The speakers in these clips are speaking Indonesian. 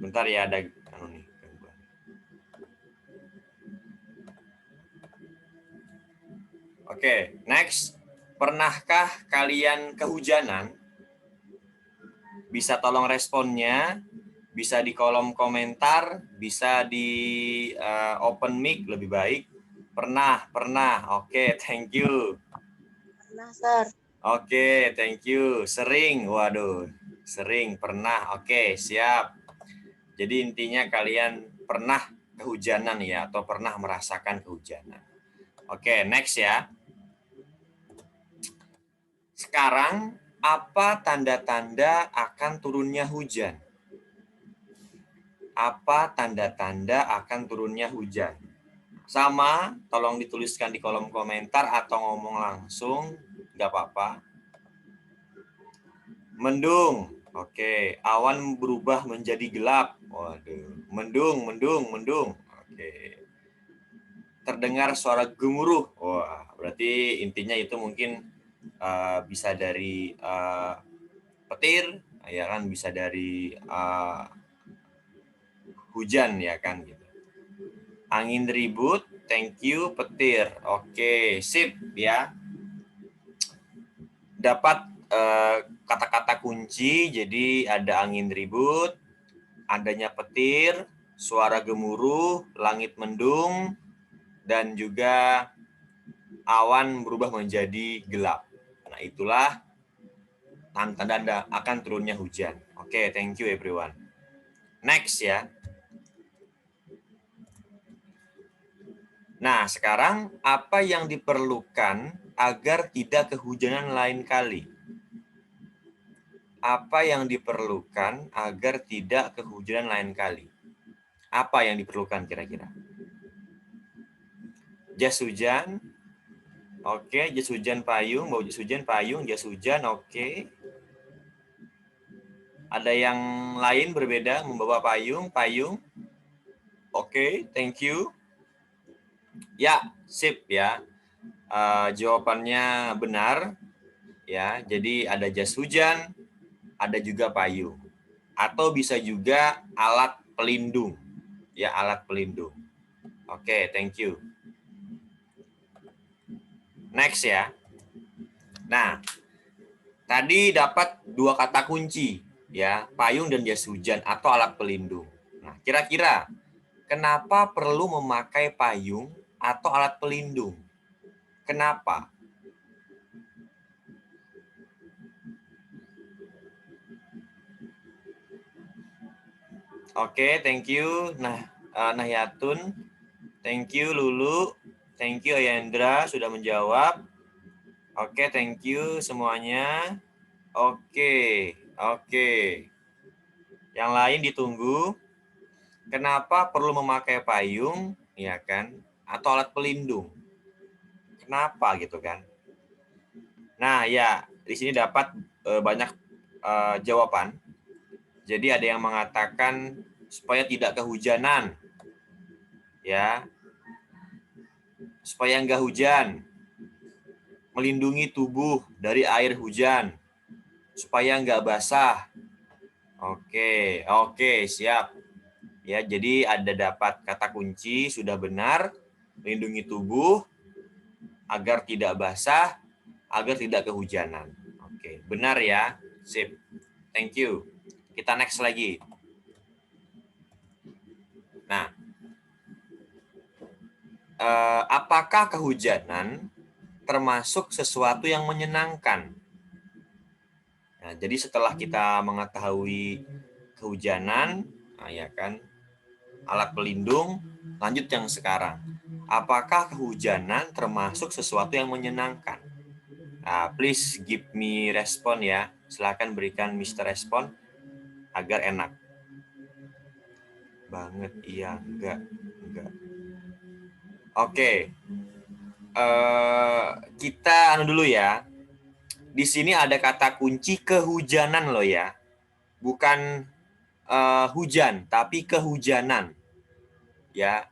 Bentar ya, ada anu nih. Oke, next. Pernahkah kalian kehujanan? Bisa tolong responnya, bisa di kolom komentar, bisa di open mic lebih baik. Pernah. Oke, thank you. Pernah, Sir. Oke, thank you. Sering, waduh. Sering, pernah. Oke, siap. Jadi intinya kalian pernah kehujanan ya, atau pernah merasakan kehujanan. Oke, next ya. Sekarang, apa tanda-tanda akan turunnya hujan? Apa tanda-tanda akan turunnya hujan? Sama, tolong dituliskan di kolom komentar atau ngomong langsung, nggak apa-apa. Mendung, oke. Awan berubah menjadi gelap. Waduh, mendung. Oke. Terdengar suara gemuruh. Wah, berarti intinya itu mungkin bisa dari petir, ya kan, bisa dari hujan, ya kan, gitu. Angin ribut, thank you, petir. Oke, sip ya. Dapat kata-kata kunci, jadi ada angin ribut, adanya petir, suara gemuruh, langit mendung, dan juga awan berubah menjadi gelap. Nah, itulah tanda-tanda akan turunnya hujan. Oke, thank you everyone. Next ya. Nah, sekarang apa yang diperlukan agar tidak kehujanan lain kali? Apa yang diperlukan agar tidak kehujanan lain kali? Apa yang diperlukan kira-kira? Jas hujan. Oke, jas hujan, payung, bawa jas hujan, payung, jas hujan, oke. Ada yang lain berbeda membawa payung, payung. Oke, thank you. Ya, sip ya. Jawabannya benar. Ya, jadi ada jas hujan, ada juga payung. Atau bisa juga alat pelindung. Ya, alat pelindung. Oke, thank you. Next ya. Nah, tadi dapat dua kata kunci, ya, payung dan jas hujan atau alat pelindung. Nah, kira-kira kenapa perlu memakai payung atau alat pelindung? Kenapa? Oke, thank you. Nah, Nahyatun, thank you. Lulu, thank you. Ayandra sudah menjawab. Oke, thank you semuanya. Oke. Yang lain ditunggu. Kenapa perlu memakai payung, ya kan? Atau alat pelindung? Kenapa gitu kan? Nah, ya, di sini dapat banyak jawaban. Jadi ada yang mengatakan supaya tidak kehujanan, ya, supaya nggak hujan, melindungi tubuh dari air hujan, supaya nggak basah. Oke, siap. Ya, jadi ada dapat kata kunci sudah benar, melindungi tubuh agar tidak basah, agar tidak kehujanan. Oke, benar ya. Sip. Thank you. Kita next lagi. Nah, apakah kehujanan termasuk sesuatu yang menyenangkan? Nah, jadi setelah kita mengetahui kehujanan, nah ya kan, alat pelindung, lanjut yang sekarang. Apakah kehujanan termasuk sesuatu yang menyenangkan? Nah, please give me respon ya. Silakan berikan Mr. Respon agar enak. Banget, iya, enggak. Oke. Kita anu dulu ya. Di sini ada kata kunci kehujanan loh ya. Bukan hujan, tapi kehujanan. Ya.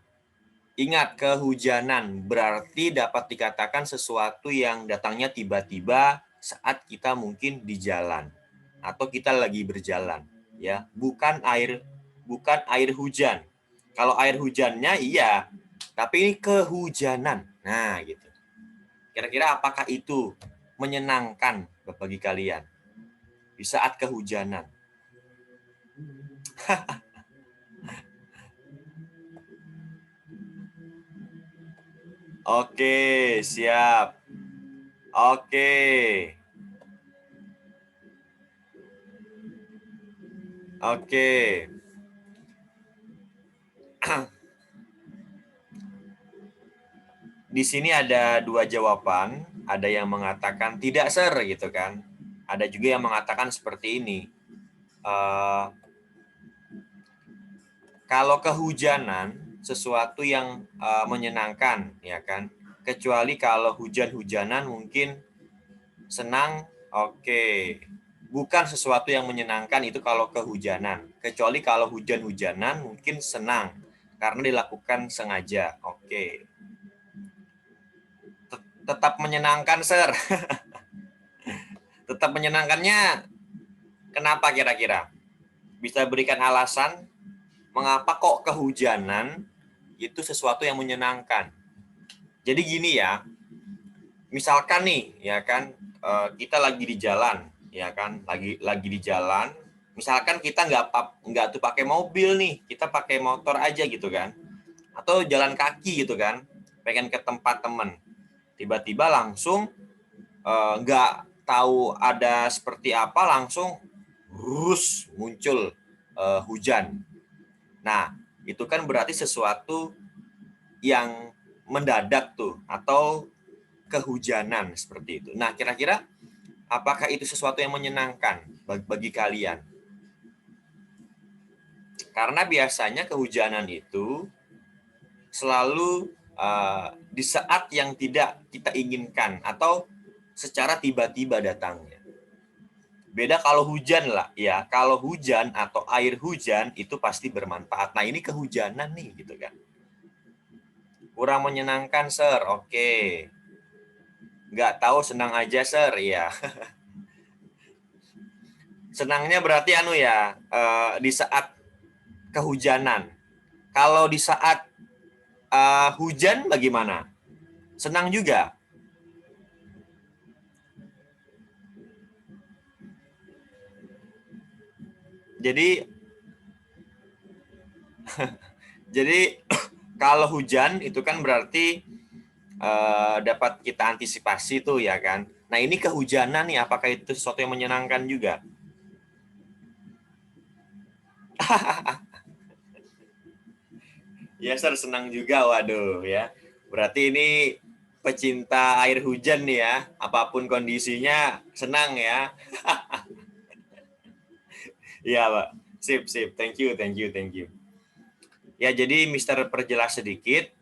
Ingat, kehujanan berarti dapat dikatakan sesuatu yang datangnya tiba-tiba saat kita mungkin di jalan atau kita lagi berjalan, ya. Bukan bukan air hujan. Kalau air hujannya iya, tapi ini kehujanan. Nah, gitu. Kira-kira apakah itu menyenangkan bagi kalian di saat kehujanan? Oke, siap. Oke. Oke. Di sini ada dua jawaban, ada yang mengatakan tidak sir gitu kan. Ada juga yang mengatakan seperti ini. Kalau kehujanan sesuatu yang menyenangkan ya kan. Kecuali kalau hujan-hujanan mungkin senang, oke. Bukan sesuatu yang menyenangkan itu kalau kehujanan. Kecuali kalau hujan-hujanan mungkin senang karena dilakukan sengaja. Oke. Tetap menyenangkan, Sir. Tetap menyenangkannya kenapa kira-kira? Bisa berikan alasan mengapa kok kehujanan itu sesuatu yang menyenangkan? Jadi gini ya, misalkan nih ya kan kita lagi di jalan ya kan, lagi di jalan, misalkan kita nggak tuh pakai mobil nih, kita pakai motor aja gitu kan, atau jalan kaki gitu kan, pengen ke tempat temen, tiba-tiba langsung nggak tahu ada seperti apa langsung muncul hujan. Nah, itu kan berarti sesuatu yang mendadak tuh atau kehujanan seperti itu. Nah, kira-kira apakah itu sesuatu yang menyenangkan bagi kalian? Karena biasanya kehujanan itu selalu di saat yang tidak kita inginkan atau secara tiba-tiba datangnya. Beda kalau hujan lah, ya. Kalau hujan atau air hujan itu pasti bermanfaat. Nah, ini kehujanan nih, gitu kan. Kurang menyenangkan, Sir. Oke. Nggak tahu, senang aja, Sir. Ya. Senangnya berarti ya, di saat kehujanan. Kalau di saat hujan bagaimana? Senang juga. Jadi kalau hujan itu kan berarti dapat kita antisipasi tuh ya kan. Nah, ini kehujanan nih, apakah itu sesuatu yang menyenangkan juga? Ya, Sir, senang juga. Waduh ya. Berarti ini pecinta air hujan nih ya. Apapun kondisinya senang ya. Iya, Pak. Sip, sip. Thank you, thank you, thank you. Ya, jadi Mister perjelas sedikit.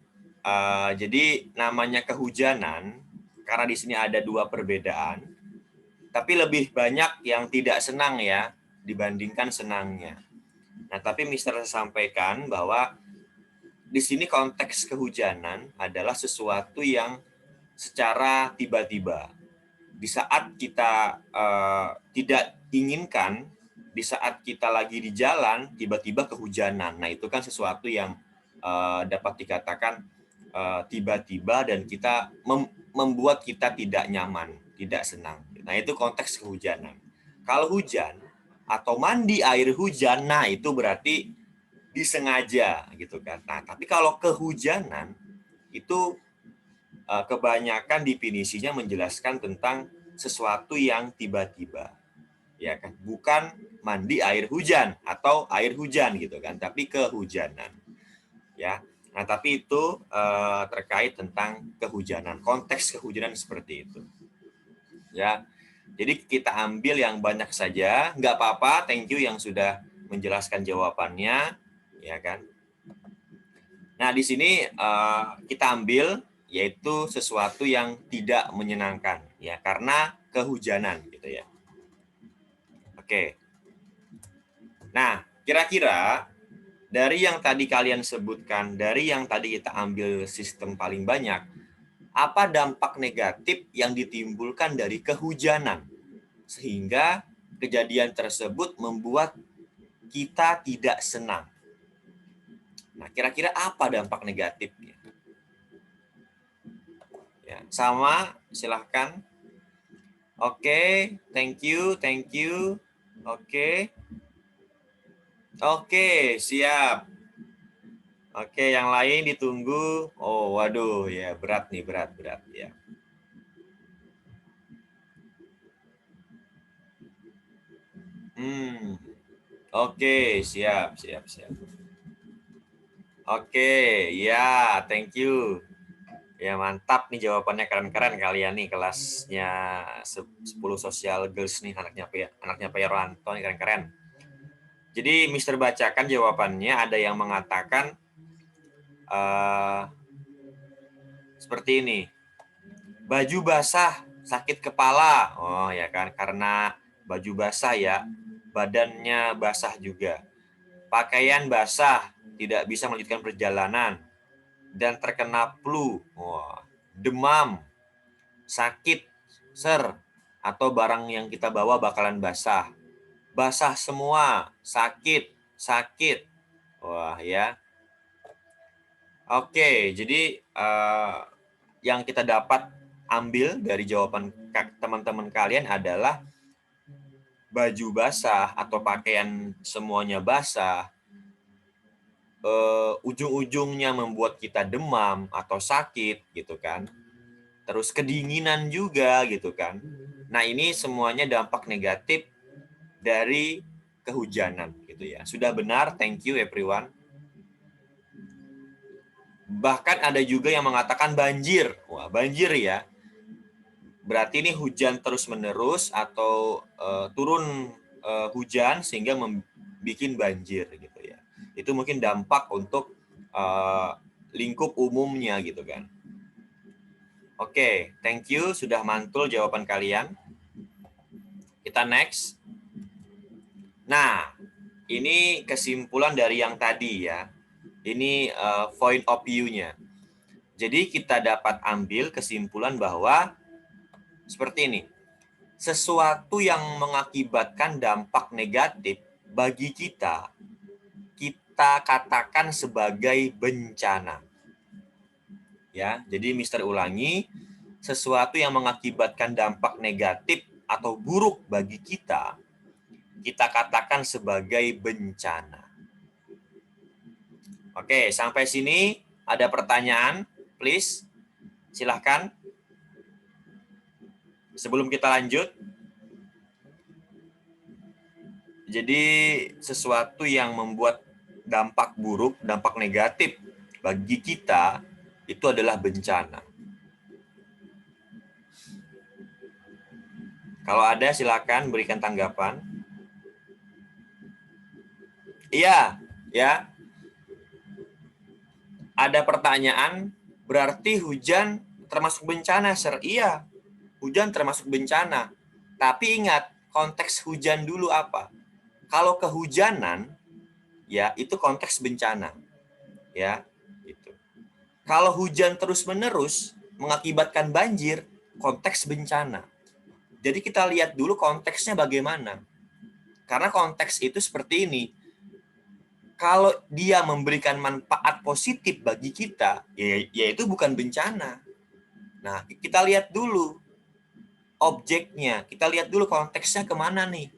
Jadi namanya kehujanan karena di sini ada dua perbedaan. Tapi lebih banyak yang tidak senang ya dibandingkan senangnya. Nah, tapi Mister sampaikan bahwa di sini konteks kehujanan adalah sesuatu yang secara tiba-tiba. Di saat kita tidak inginkan, di saat kita lagi di jalan, tiba-tiba kehujanan. Nah, itu kan sesuatu yang dapat dikatakan tiba-tiba dan kita membuat kita tidak nyaman, tidak senang. Nah, itu konteks kehujanan. Kalau hujan atau mandi air hujan, nah itu berarti disengaja gitu kan. Nah, tapi kalau kehujanan itu kebanyakan definisinya menjelaskan tentang sesuatu yang tiba-tiba. Ya kan, bukan mandi air hujan atau air hujan gitu kan, tapi kehujanan. Ya. Nah, tapi itu terkait tentang kehujanan, konteks kehujanan seperti itu. Ya. Jadi kita ambil yang banyak saja, nggak apa-apa, thank you yang sudah menjelaskan jawabannya, ya kan. Nah, di sini kita ambil yaitu sesuatu yang tidak menyenangkan, ya, karena kehujanan, gitu ya. Oke. Nah, kira-kira dari yang tadi kalian sebutkan, dari yang tadi kita ambil sistem paling banyak, apa dampak negatif yang ditimbulkan dari kehujanan? Sehingga kejadian tersebut membuat kita tidak senang. Nah, kira-kira apa dampak negatifnya? Ya, sama, silahkan. Oke, thank you, thank you. Oke. Oke, siap. Oke, yang lain ditunggu. Oh, waduh, ya berat nih, berat ya. Oke, siap. Oke, ya, thank you. Ya, mantap nih jawabannya, keren-keren kalian nih kelasnya 10 Social Girls nih, anaknya Pak Yarwanto nih, keren-keren. Jadi Mister bacakan jawabannya, ada yang mengatakan seperti ini. Baju basah, sakit kepala. Oh ya kan, karena baju basah ya, badannya basah juga. Pakaian basah, tidak bisa melanjutkan perjalanan. Dan terkena flu, demam, sakit, atau barang yang kita bawa bakalan basah. Basah semua, sakit. Wah ya. Oke, jadi yang kita dapat ambil dari jawaban teman-teman kalian adalah baju basah atau pakaian semuanya basah, ujung-ujungnya membuat kita demam atau sakit gitu kan. Terus kedinginan juga gitu kan. Nah, ini semuanya dampak negatif dari kehujanan gitu ya. Sudah benar, thank you everyone. Bahkan ada juga yang mengatakan banjir. Wah, banjir ya. Berarti ini hujan terus-menerus atau turun hujan sehingga membuat banjir gitu ya. Itu mungkin dampak untuk lingkup umumnya gitu kan. Oke, thank you sudah mantul jawaban kalian. Kita next. Nah, ini kesimpulan dari yang tadi ya. Ini point of view-nya. Jadi kita dapat ambil kesimpulan bahwa seperti ini. Sesuatu yang mengakibatkan dampak negatif bagi kita, kita katakan sebagai bencana. Ya, jadi Mister ulangi, sesuatu yang mengakibatkan dampak negatif atau buruk bagi kita, kita katakan sebagai bencana. Oke, sampai sini ada pertanyaan, please. Silahkan. Sebelum kita lanjut. Jadi sesuatu yang membuat dampak buruk, dampak negatif bagi kita itu adalah bencana. Kalau ada silakan berikan tanggapan. Iya, ya. Ada pertanyaan, berarti hujan termasuk bencana, Sir? Iya, hujan termasuk bencana. Tapi ingat, konteks hujan dulu apa? Kalau kehujanan, ya itu konteks bencana. Ya, gitu. Kalau hujan terus-menerus mengakibatkan banjir, konteks bencana. Jadi kita lihat dulu konteksnya bagaimana. Karena konteks itu seperti ini. Kalau dia memberikan manfaat positif bagi kita, ya itu bukan bencana. Nah, kita lihat dulu objeknya. Kita lihat dulu konteksnya kemana nih.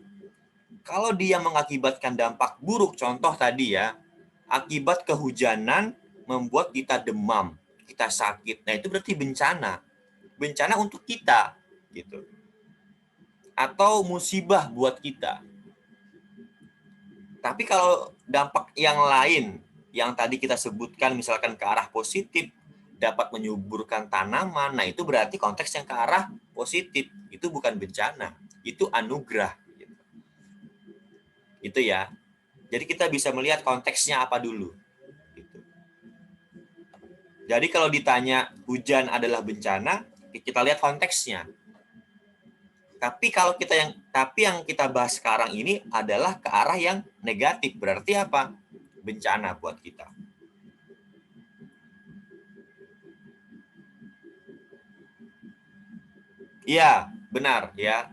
Kalau dia mengakibatkan dampak buruk, contoh tadi ya, akibat kehujanan membuat kita demam, kita sakit. Nah, itu berarti bencana. Bencana untuk kita, gitu. Atau musibah buat kita. Tapi kalau dampak yang lain yang tadi kita sebutkan misalkan ke arah positif, dapat menyuburkan tanaman, nah itu berarti konteks yang ke arah positif. Itu bukan bencana, itu anugerah. Itu ya. Jadi kita bisa melihat konteksnya apa dulu. Gitu. Jadi kalau ditanya hujan adalah bencana, kita lihat konteksnya. Tapi yang kita bahas sekarang ini adalah ke arah yang negatif. Berarti apa? Bencana buat kita. Iya, benar ya.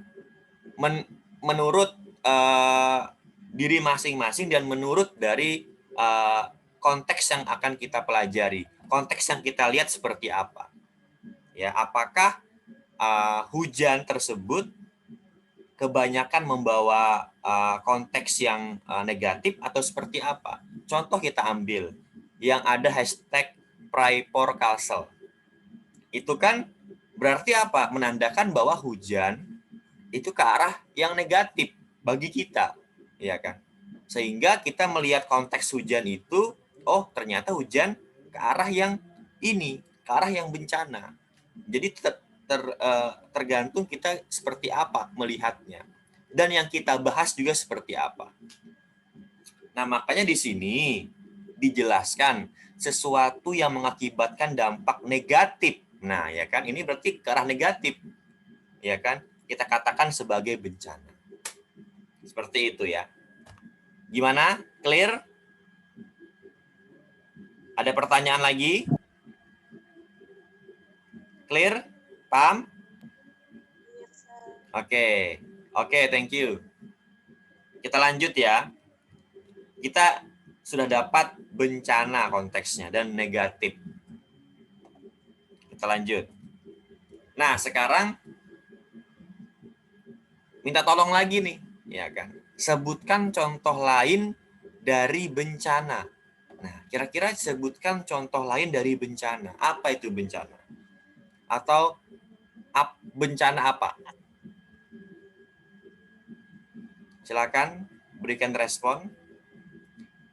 Menurut diri masing-masing dan menurut dari konteks yang akan kita pelajari, konteks yang kita lihat seperti apa. Ya, apakah hujan tersebut kebanyakan membawa konteks yang negatif atau seperti apa? Contoh kita ambil yang ada hashtag Pray for Kalsel. Itu kan berarti apa? Menandakan bahwa hujan itu ke arah yang negatif bagi kita, ya kan? Sehingga kita melihat konteks hujan itu, oh ternyata hujan ke arah yang ini, ke arah yang bencana. Jadi tergantung kita seperti apa melihatnya. Dan yang kita bahas juga seperti apa. Nah, makanya di sini dijelaskan sesuatu yang mengakibatkan dampak negatif. Nah, ya kan, ini berarti ke arah negatif. Ya kan? Kita katakan sebagai bencana. Seperti itu ya. Gimana? Clear? Ada pertanyaan lagi? Clear? Paham? Iya, Sir. Oke. Oke, thank you. Kita lanjut ya. Kita sudah dapat bencana konteksnya dan negatif. Kita lanjut. Nah, sekarang minta tolong lagi nih, ya kan? Sebutkan contoh lain dari bencana. Nah, kira-kira sebutkan contoh lain dari bencana. Apa itu bencana? Atau bencana apa? Silakan berikan respon.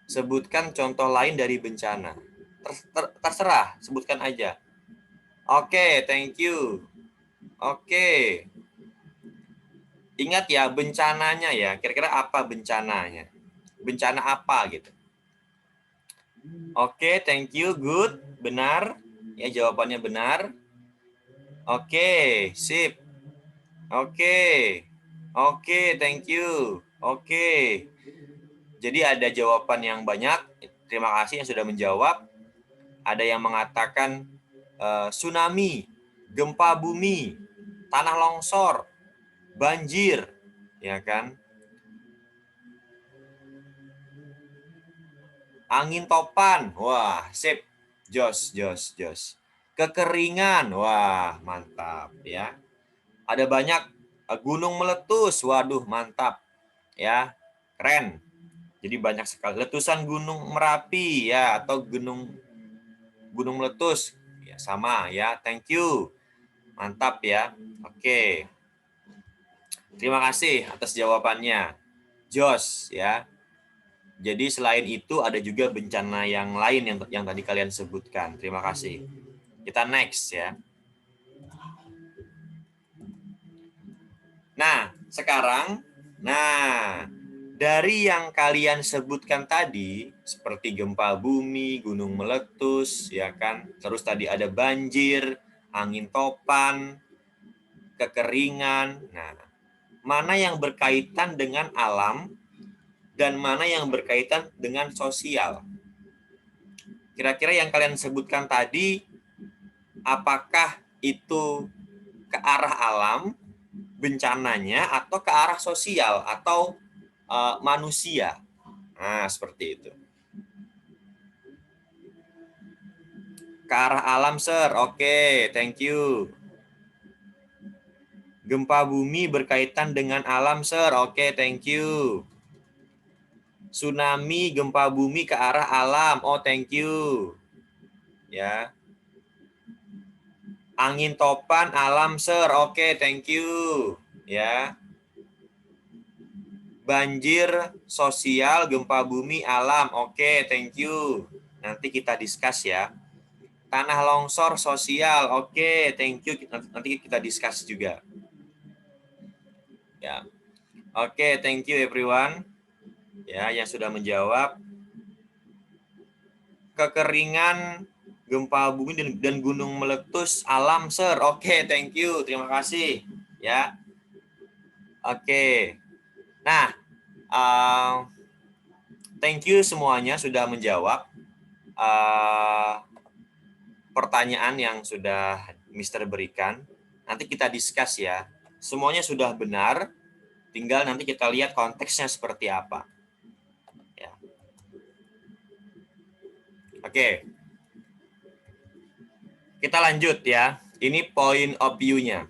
Sebutkan contoh lain dari bencana. Terserah, sebutkan aja. Oke, thank you. Oke. Ingat ya, bencananya ya. Kira-kira apa bencananya? Bencana apa gitu. Oke, thank you. Good. Benar. Ya, jawabannya benar. Oke, sip. Oke. Oke, thank you. Oke. Jadi ada jawaban yang banyak. Terima kasih yang sudah menjawab. Ada yang mengatakan tsunami, gempa bumi, tanah longsor, banjir, ya kan? Angin topan, wah, sip, jos. Kekeringan, wah, mantap, ya. Ada banyak gunung meletus, waduh, mantap, ya, keren. Jadi banyak sekali letusan gunung Merapi, ya, atau gunung meletus, ya, sama, ya, thank you, mantap, ya, oke. Terima kasih atas jawabannya, jos, ya. Jadi selain itu ada juga bencana yang lain yang tadi kalian sebutkan. Terima kasih. Kita next ya. Nah, sekarang, dari yang kalian sebutkan tadi, seperti gempa bumi, gunung meletus, ya kan? Terus tadi ada banjir, angin topan, kekeringan. Nah, mana yang berkaitan dengan alam dan mana yang berkaitan dengan sosial? Kira-kira yang kalian sebutkan tadi, apakah itu ke arah alam, bencananya, atau ke arah sosial, atau manusia? Nah, seperti itu. Ke arah alam, sir. Oke, thank you. Gempa bumi berkaitan dengan alam, sir. Oke, thank you. Tsunami, gempa bumi ke arah alam. Oh, thank you. Ya. Angin topan, alam, sir. Oke, thank you. Ya. Banjir, sosial, gempa bumi, alam. Oke, thank you. Nanti kita discuss ya. Tanah longsor, sosial. Oke, thank you. Nanti kita discuss juga. Ya. Oke, thank you everyone. Ya, yang sudah menjawab. Kekeringan, gempa bumi dan gunung meletus, alam, sir. Oke, thank you. Terima kasih. Ya. Oke. Nah, thank you semuanya sudah menjawab pertanyaan yang sudah Mister berikan. Nanti kita discuss ya. Semuanya sudah benar, tinggal nanti kita lihat konteksnya seperti apa. Ya. Oke. Kita lanjut ya. Ini point of view-nya.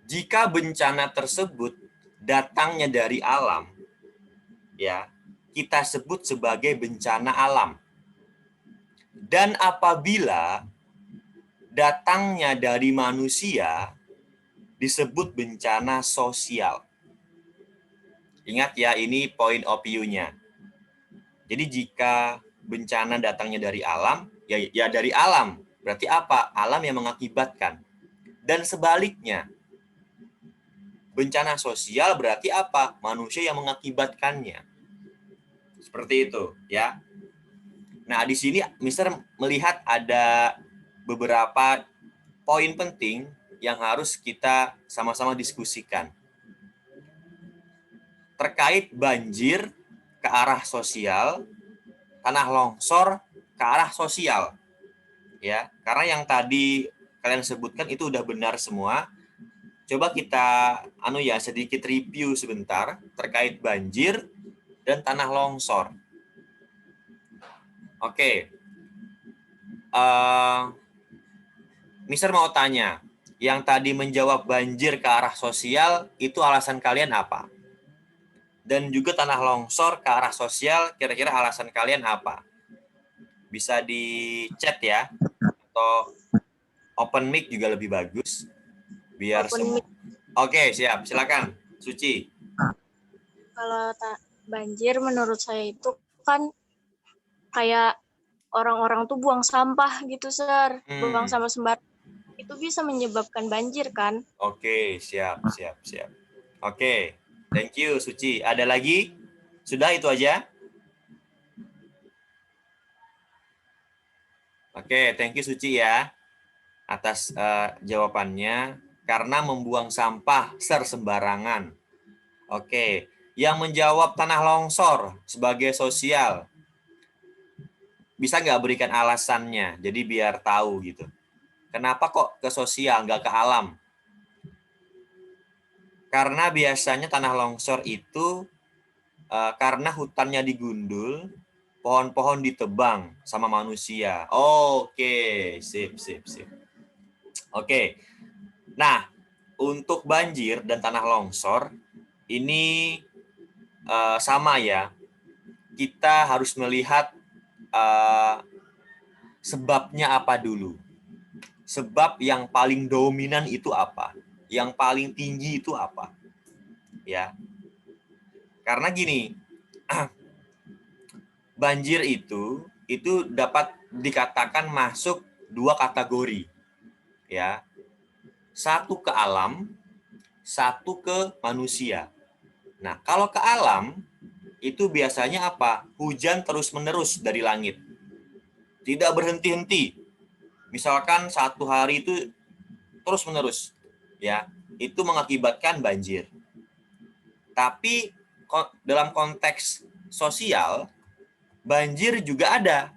Jika bencana tersebut datangnya dari alam, ya, kita sebut sebagai bencana alam. Dan apabila datangnya dari manusia, disebut bencana sosial. Ingat ya, ini point of view-nya. Jadi jika bencana datangnya dari alam, ya dari alam. Berarti apa? Alam yang mengakibatkan. Dan sebaliknya, bencana sosial berarti apa? Manusia yang mengakibatkannya. Seperti itu, ya. Nah, di sini Mister melihat ada beberapa poin penting yang harus kita sama-sama diskusikan. Terkait banjir ke arah sosial, tanah longsor ke arah sosial. Ya, karena yang tadi kalian sebutkan itu udah benar semua. Coba kita sedikit review sebentar terkait banjir dan tanah longsor. Oke. Mister mau tanya, yang tadi menjawab banjir ke arah sosial itu alasan kalian apa? Dan juga tanah longsor ke arah sosial, kira-kira alasan kalian apa? Bisa di chat ya, atau open mic juga lebih bagus, biar semua. Oke, siap, silakan, Suci. Kalau banjir menurut saya itu kan kayak orang-orang tuh buang sampah gitu, Sir. Buang sampah sembarangan. Itu bisa menyebabkan banjir kan? Oke, siap. Oke, thank you, Suci. Ada lagi? Sudah itu aja? Oke, thank you, Suci ya, atas jawabannya. Karena membuang sampah sembarangan. Oke, yang menjawab tanah longsor sebagai sosial, bisa nggak berikan alasannya? Jadi biar tahu gitu. Kenapa kok ke sosial, nggak ke alam? Karena biasanya tanah longsor itu karena hutannya digundul, pohon-pohon ditebang sama manusia. Oke, sip. Oke, nah untuk banjir dan tanah longsor, ini sama ya. Kita harus melihat sebabnya apa dulu. Sebab yang paling dominan itu apa? Yang paling tinggi itu apa? Ya. Karena gini, banjir itu dapat dikatakan masuk dua kategori. Ya. Satu ke alam, satu ke manusia. Nah, kalau ke alam itu biasanya apa? Hujan terus-menerus dari langit. Tidak berhenti-henti. Misalkan satu hari itu terus-menerus, ya, itu mengakibatkan banjir. Tapi dalam konteks sosial, banjir juga ada,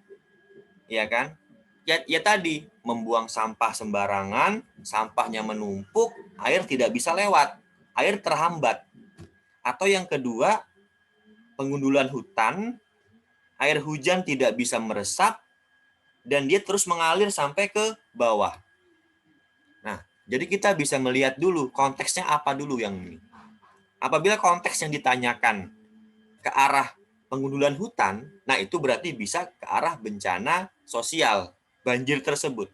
ya kan? Ya tadi, membuang sampah sembarangan, sampahnya menumpuk, air tidak bisa lewat, air terhambat. Atau yang kedua, pengundulan hutan, air hujan tidak bisa meresap, dan dia terus mengalir sampai ke bawah. Nah, jadi kita bisa melihat dulu konteksnya apa dulu yang ini. Apabila konteks yang ditanyakan ke arah pengundulan hutan, nah itu berarti bisa ke arah bencana sosial, banjir tersebut.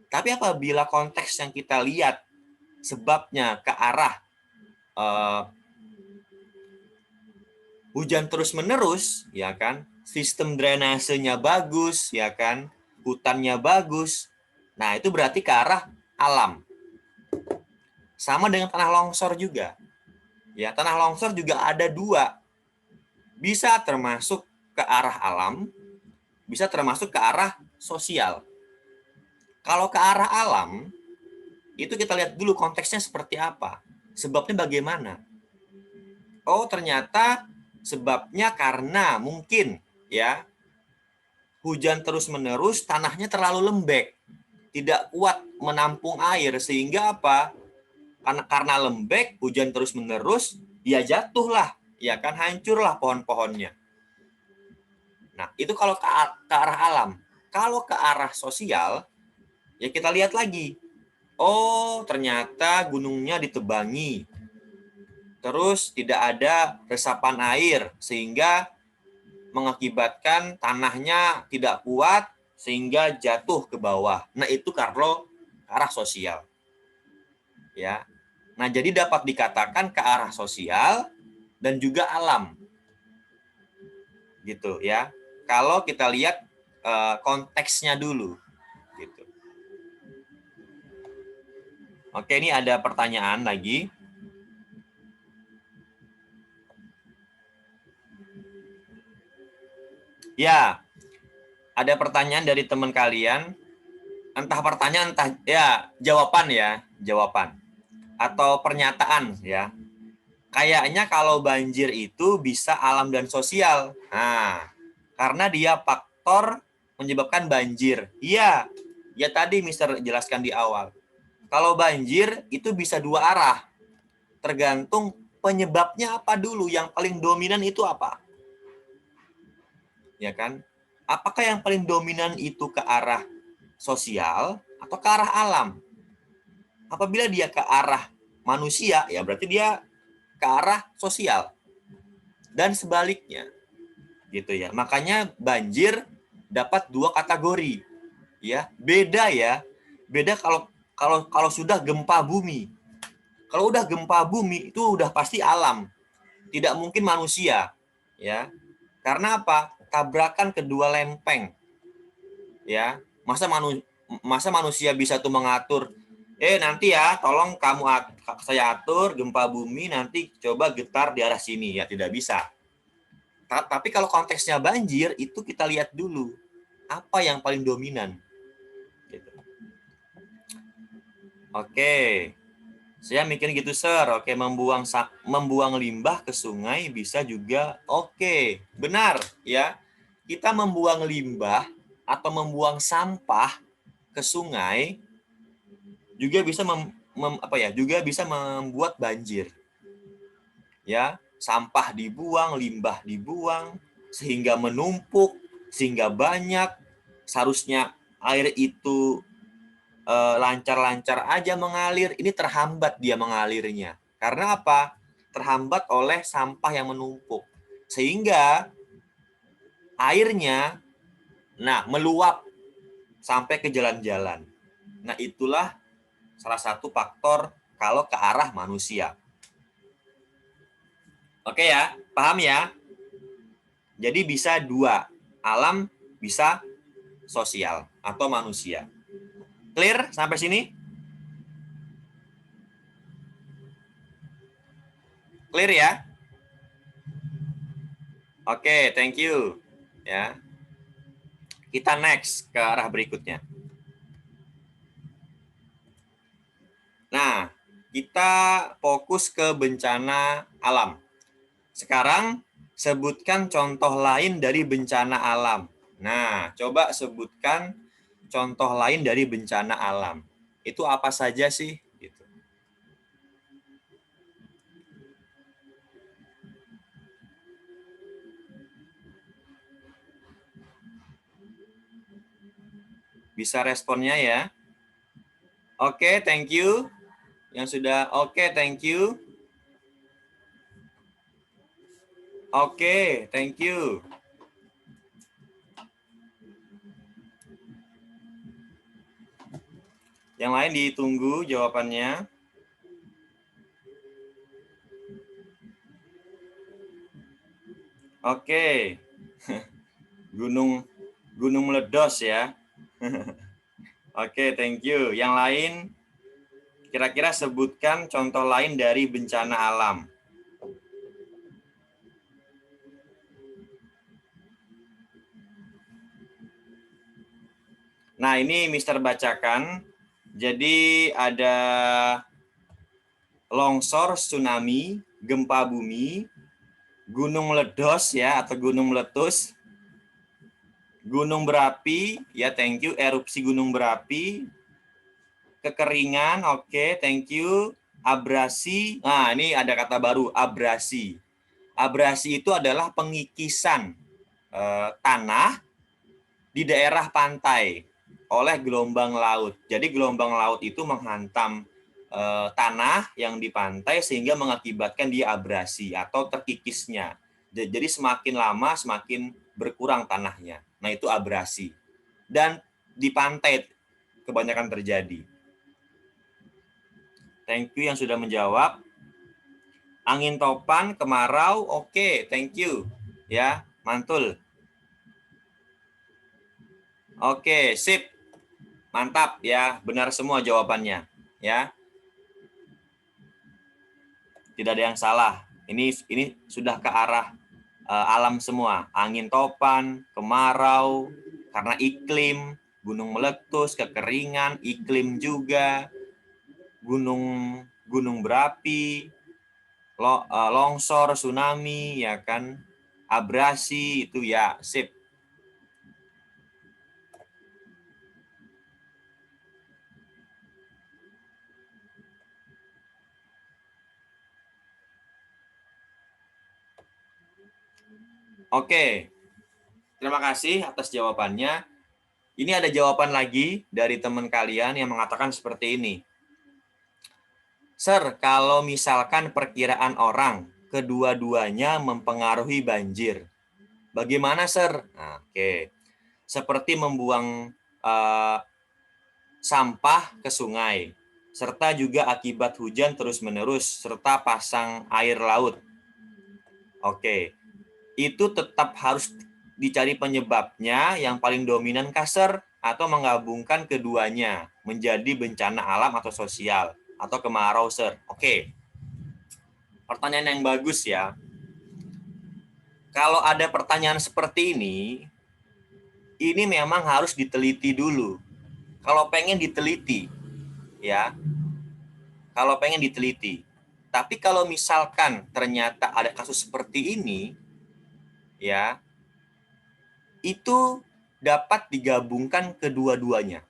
Tapi apabila konteks yang kita lihat sebabnya ke arah hujan terus-menerus, ya kan, sistem drainasenya bagus, ya kan, hutannya bagus, nah itu berarti ke arah alam. Sama dengan tanah longsor juga. Ya, tanah longsor juga ada dua. Bisa termasuk ke arah alam, bisa termasuk ke arah sosial. Kalau ke arah alam, itu kita lihat dulu konteksnya seperti apa. Sebabnya bagaimana? Oh, ternyata sebabnya karena mungkin ya hujan terus-menerus, tanahnya terlalu lembek. Tidak kuat menampung air sehingga apa? Karena lembek, hujan terus-menerus, ya jatuhlah, ya kan, hancurlah pohon-pohonnya. Nah, itu kalau ke arah alam. Kalau ke arah sosial, ya kita lihat lagi. Oh, ternyata gunungnya ditebangi. Terus tidak ada resapan air, sehingga mengakibatkan tanahnya tidak kuat, sehingga jatuh ke bawah. Nah, itu kalau ke arah sosial. Ya. Nah, jadi dapat dikatakan ke arah sosial dan juga alam. Gitu ya. Kalau kita lihat konteksnya dulu gitu. Oke, ini ada pertanyaan lagi. Ya, ada pertanyaan dari teman kalian, entah pertanyaan entah ya jawaban atau pernyataan ya. Kayaknya kalau banjir itu bisa alam dan sosial. Nah, karena dia faktor menyebabkan banjir. Iya, ya tadi Mister jelaskan di awal. Kalau banjir itu bisa dua arah. Tergantung penyebabnya apa dulu. Yang paling dominan itu apa? Ya kan? Apakah yang paling dominan itu ke arah sosial atau ke arah alam? Apabila dia ke arah manusia, ya berarti dia ke arah sosial. Dan sebaliknya. Gitu ya. Makanya banjir dapat dua kategori. Ya, beda ya. Beda kalau sudah gempa bumi. Kalau udah gempa bumi itu udah pasti alam. Tidak mungkin manusia, ya. Karena apa? Tabrakan kedua lempeng. Ya. Masa manusia bisa tuh mengatur nanti ya, tolong saya atur gempa bumi, nanti coba getar di arah sini, ya tidak bisa. Tapi kalau konteksnya banjir, itu kita lihat dulu apa yang paling dominan. Gitu. Oke, saya mikir gitu, Sir. Oke, membuang limbah ke sungai bisa juga. Oke, benar ya. Kita membuang limbah atau membuang sampah ke sungai juga bisa juga bisa membuat banjir. Ya, sampah dibuang, limbah dibuang sehingga menumpuk, sehingga banyak. Seharusnya air itu lancar-lancar aja mengalir, ini terhambat dia mengalirnya. Karena apa? Terhambat oleh sampah yang menumpuk. Sehingga airnya meluap sampai ke jalan-jalan. Nah, itulah salah satu faktor kalau ke arah manusia. Oke ya, paham ya? Jadi bisa dua, alam bisa sosial atau manusia. Clear sampai sini? Clear ya? Oke, thank you. Ya. Kita next ke arah berikutnya. Nah, kita fokus ke bencana alam. Sekarang sebutkan contoh lain dari bencana alam. Nah, coba sebutkan contoh lain dari bencana alam. Itu apa saja sih? Gitu. Bisa responnya ya. Oke, thank you. Yang sudah oke, thank you. Oke, thank you. Yang lain ditunggu jawabannya. Oke. Gunung meledos ya. Oke, thank you. Yang lain kira-kira sebutkan contoh lain dari bencana alam. Nah, ini Mister bacakan. Jadi ada longsor, tsunami, gempa bumi, gunung meledos ya atau gunung meletus, gunung berapi, ya thank you, erupsi gunung berapi, kekeringan, oke, thank you, abrasi, nah ini ada kata baru, abrasi. Abrasi itu adalah pengikisan, tanah di daerah pantai oleh gelombang laut. Jadi gelombang laut itu menghantam tanah yang di pantai sehingga mengakibatkan dia abrasi atau terkikisnya. Jadi semakin lama semakin berkurang tanahnya. Nah, itu abrasi. Dan di pantai kebanyakan terjadi. Thank you yang sudah menjawab. Angin topan, kemarau, oke, thank you. Ya, mantul. Oke, sip. Mantap ya, benar semua jawabannya, ya. Tidak ada yang salah. Ini sudah ke arah alam semua. Angin topan, kemarau, karena iklim, gunung meletus, kekeringan, iklim juga, gunung berapi, longsor, tsunami, ya kan, abrasi itu ya, sip. Oke, terima kasih atas jawabannya. Ini ada jawaban lagi dari teman kalian yang mengatakan seperti ini. Sir, kalau misalkan perkiraan orang, kedua-duanya mempengaruhi banjir. Bagaimana, Sir? Nah, oke. Seperti membuang sampah ke sungai, serta juga akibat hujan terus-menerus, serta pasang air laut. Oke. Itu tetap harus dicari penyebabnya yang paling dominan Sir, atau menggabungkan keduanya menjadi bencana alam atau sosial atau kemarau, Sir. Oke. Pertanyaan yang bagus ya. Kalau ada pertanyaan seperti ini memang harus diteliti dulu. Kalau pengen diteliti, ya. Kalau pengen diteliti. Tapi kalau misalkan ternyata ada kasus seperti ini, ya, itu dapat digabungkan kedua-duanya,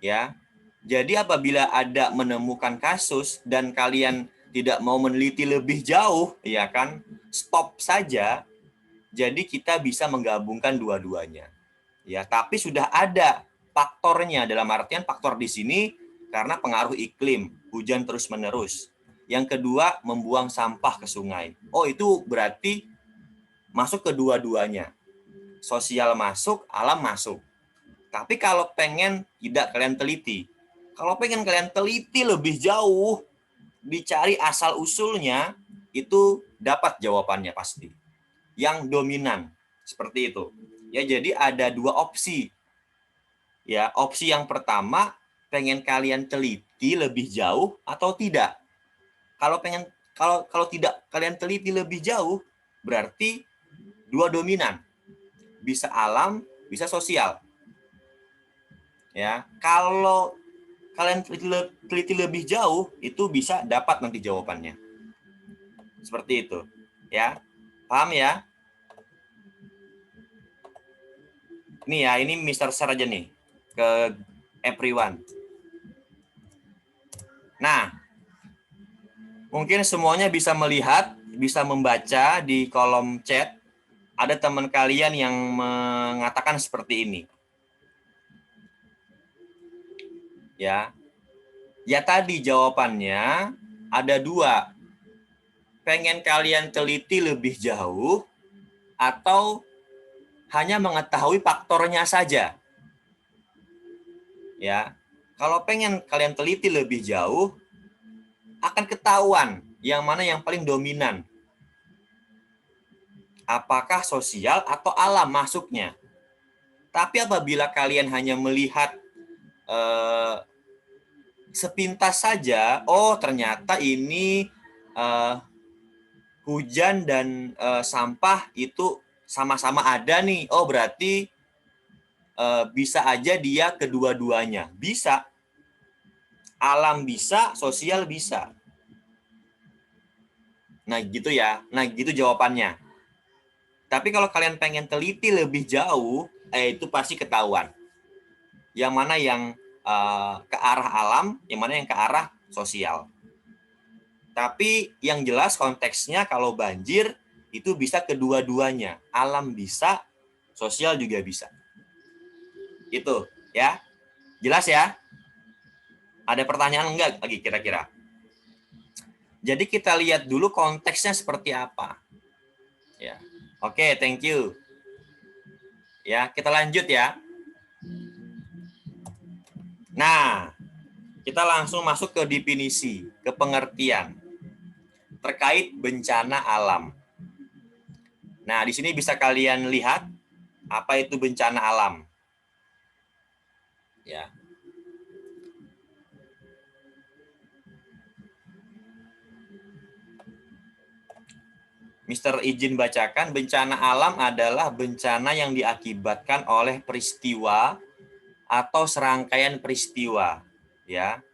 ya. Jadi apabila ada menemukan kasus dan kalian tidak mau meneliti lebih jauh, ya kan, stop saja. Jadi kita bisa menggabungkan dua-duanya, ya. Tapi sudah ada faktornya, dalam artian faktor di sini karena pengaruh iklim, hujan terus-menerus. Yang kedua, membuang sampah ke sungai. Oh, itu berarti masuk kedua-duanya. Sosial masuk, alam masuk. Tapi kalau pengen tidak kalian teliti. Kalau pengen kalian teliti lebih jauh, dicari asal-usulnya, itu dapat jawabannya pasti. Yang dominan, seperti itu. Ya, jadi ada dua opsi. Ya, opsi yang pertama, pengen kalian teliti lebih jauh atau tidak. Kalau tidak kalian teliti lebih jauh, berarti dua dominan. Bisa alam, bisa sosial. Ya, kalau kalian teliti lebih jauh, itu bisa dapat nanti jawabannya. Seperti itu. Ya. Paham ya? Ini ya, ini Mr. Sir aja nih. Ke everyone. Nah, mungkin semuanya bisa melihat, bisa membaca di kolom chat. Ada teman kalian yang mengatakan seperti ini. Ya. Ya tadi jawabannya ada dua. Pengen kalian teliti lebih jauh atau hanya mengetahui faktornya saja. Ya. Kalau pengen kalian teliti lebih jauh, akan ketahuan yang mana yang paling dominan. Apakah sosial atau alam masuknya. Tapi apabila kalian hanya melihat sepintas saja, oh ternyata ini hujan dan sampah itu sama-sama ada nih. Oh berarti bisa aja dia kedua-duanya. Bisa. Alam bisa, sosial bisa. Nah gitu ya. Nah gitu jawabannya. Tapi kalau kalian pengen teliti lebih jauh, itu pasti ketahuan. Yang mana yang ke arah alam, yang mana yang ke arah sosial. Tapi yang jelas konteksnya kalau banjir, itu bisa kedua-duanya. Alam bisa, sosial juga bisa. Itu ya. Jelas ya? Ada pertanyaan enggak lagi kira-kira? Jadi kita lihat dulu konteksnya seperti apa. Ya. Oke, thank you. Ya, kita lanjut ya. Nah, kita langsung masuk ke definisi, ke pengertian terkait bencana alam. Nah, di sini bisa kalian lihat apa itu bencana alam. Ya. Mister izin bacakan, bencana alam adalah bencana yang diakibatkan oleh peristiwa atau serangkaian peristiwa, ya.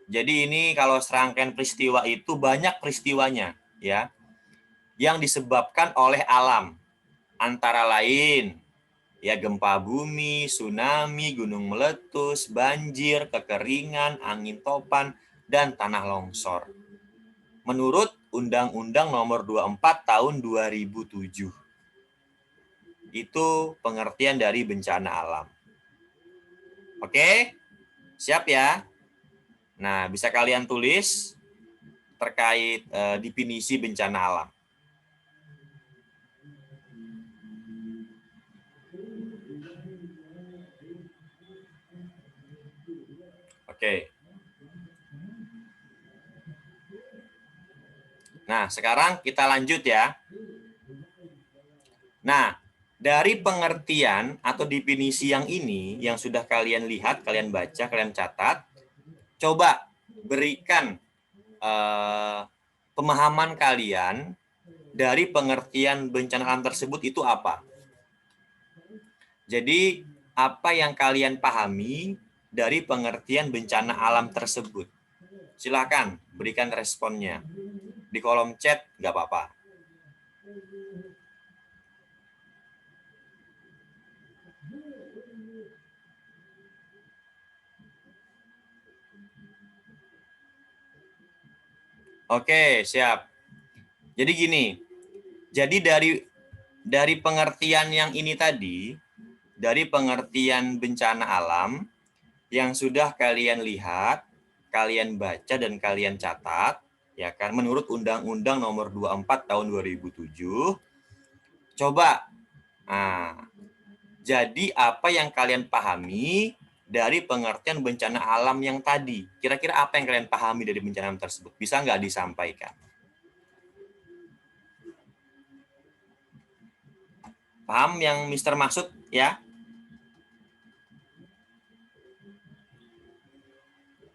Jadi ini kalau serangkaian peristiwa itu banyak peristiwanya, ya, yang disebabkan oleh alam. Antara lain, ya, gempa bumi, tsunami, gunung meletus, banjir, kekeringan, angin topan, dan tanah longsor. Menurut Undang-Undang Nomor 24 Tahun 2007. Itu pengertian dari bencana alam. Oke? Siap ya? Nah, bisa kalian tulis terkait definisi bencana alam. Oke. Nah, sekarang kita lanjut ya. Nah, dari pengertian atau definisi yang ini, yang sudah kalian lihat, kalian baca, kalian catat, coba berikan pemahaman kalian dari pengertian bencana alam tersebut itu apa. Jadi, apa yang kalian pahami dari pengertian bencana alam tersebut? Silakan berikan responnya. Di kolom chat, nggak apa-apa. Oke, siap. Jadi gini, jadi dari pengertian yang ini tadi, dari pengertian bencana alam yang sudah kalian lihat, kalian baca dan kalian catat, ya kan, menurut Undang-Undang Nomor 24 Tahun 2007, coba, nah, jadi apa yang kalian pahami dari pengertian bencana alam yang tadi? Kira-kira apa yang kalian pahami dari bencana alam tersebut? Bisa nggak disampaikan? Paham yang Mister maksud ya?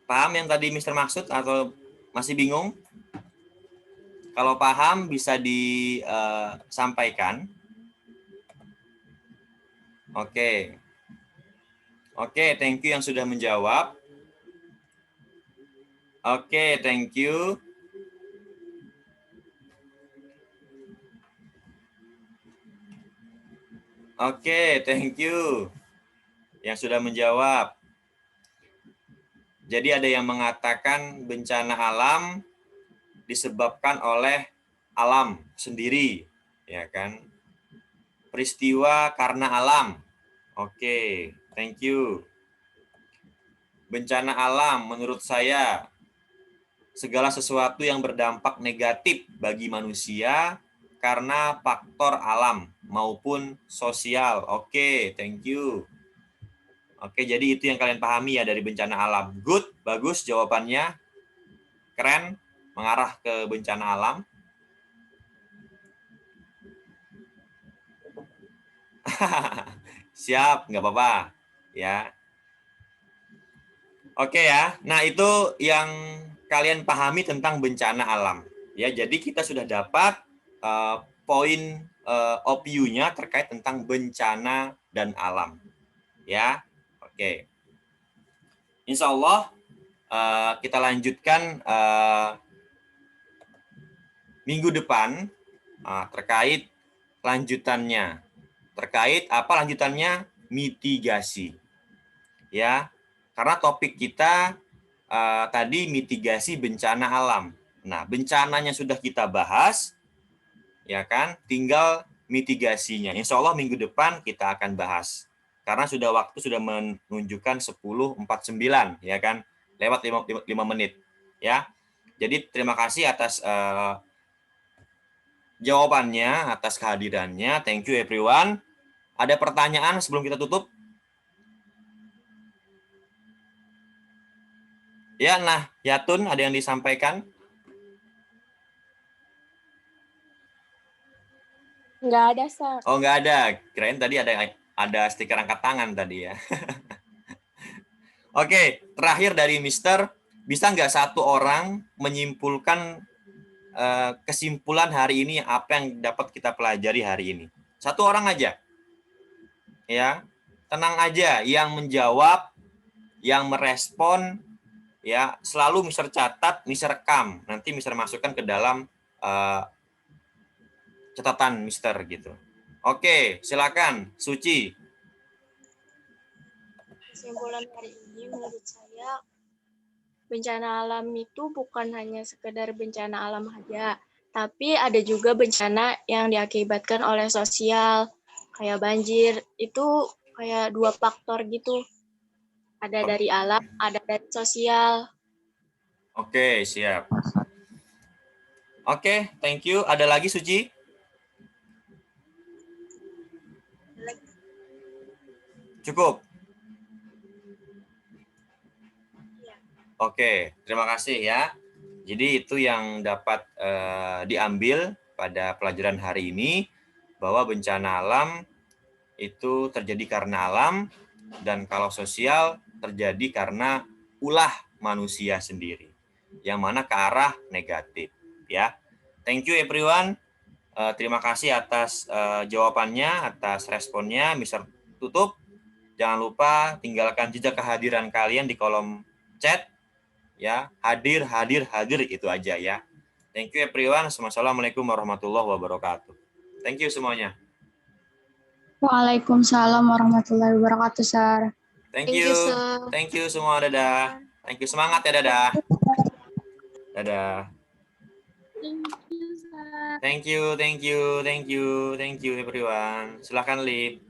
Paham yang tadi Mister maksud atau masih bingung? Kalau paham bisa disampaikan. Oke. Oke, thank you yang sudah menjawab. Oke, thank you. Oke, thank you yang sudah menjawab. Jadi ada yang mengatakan bencana alam disebabkan oleh alam sendiri, ya kan? Peristiwa karena alam. Oke, thank you. Bencana alam menurut saya segala sesuatu yang berdampak negatif bagi manusia karena faktor alam maupun sosial. Oke, thank you. Oke, jadi itu yang kalian pahami ya dari bencana alam. Good, bagus jawabannya. Keren, mengarah ke bencana alam. Siap, nggak apa-apa. Ya. Oke ya, nah itu yang kalian pahami tentang bencana alam. Ya, jadi kita sudah dapat poin of view-nya terkait tentang bencana dan alam. Ya, oke. Insya Allah kita lanjutkan minggu depan terkait lanjutannya. Terkait apa lanjutannya? Mitigasi. Ya, karena topik kita tadi mitigasi bencana alam. Nah, bencananya sudah kita bahas, ya kan? Tinggal mitigasinya. Insya Allah minggu depan kita akan bahas. Karena waktu sudah menunjukkan 10.49 ya kan, lewat 5 menit ya. Jadi terima kasih atas jawabannya, atas kehadirannya. Thank you everyone. Ada pertanyaan sebelum kita tutup? Ya, nah, Yatun ada yang disampaikan? Nggak ada, Sar. Oh, nggak ada. Kirain tadi ada stiker angkat tangan tadi ya. Oke, terakhir dari Mister, bisa nggak satu orang menyimpulkan kesimpulan hari ini apa yang dapat kita pelajari hari ini? Satu orang aja. Ya, tenang aja. Yang menjawab, yang merespon, ya selalu Mister catat, Mister rekam. Nanti Mister masukkan ke dalam catatan Mister gitu. Oke, silakan Suci. Kesimpulan hari ini menurut saya, bencana alam itu bukan hanya sekedar bencana alam saja, tapi ada juga bencana yang diakibatkan oleh sosial, kayak banjir. Itu kayak dua faktor gitu. Ada dari alam, ada dari sosial. Oke, siap. Oke, thank you. Ada lagi Suci? Cukup? Oke, terima kasih ya. Jadi itu yang dapat diambil pada pelajaran hari ini, bahwa bencana alam itu terjadi karena alam, dan kalau sosial terjadi karena ulah manusia sendiri, yang mana ke arah negatif. Ya, thank you everyone. Terima kasih atas jawabannya, atas responnya. Mister tutup. Jangan lupa tinggalkan jejak kehadiran kalian di kolom chat. Ya, hadir itu aja ya. Thank you everyone. Wassalamualaikum warahmatullahi wabarakatuh. Thank you semuanya. Waalaikumsalam warahmatullahi wabarakatuh, Sar. Thank you. sir. Thank you semua, dadah. Thank you, semangat ya, dadah. Dadah. Thank you, Sar. Thank you everyone. Silakan Lip.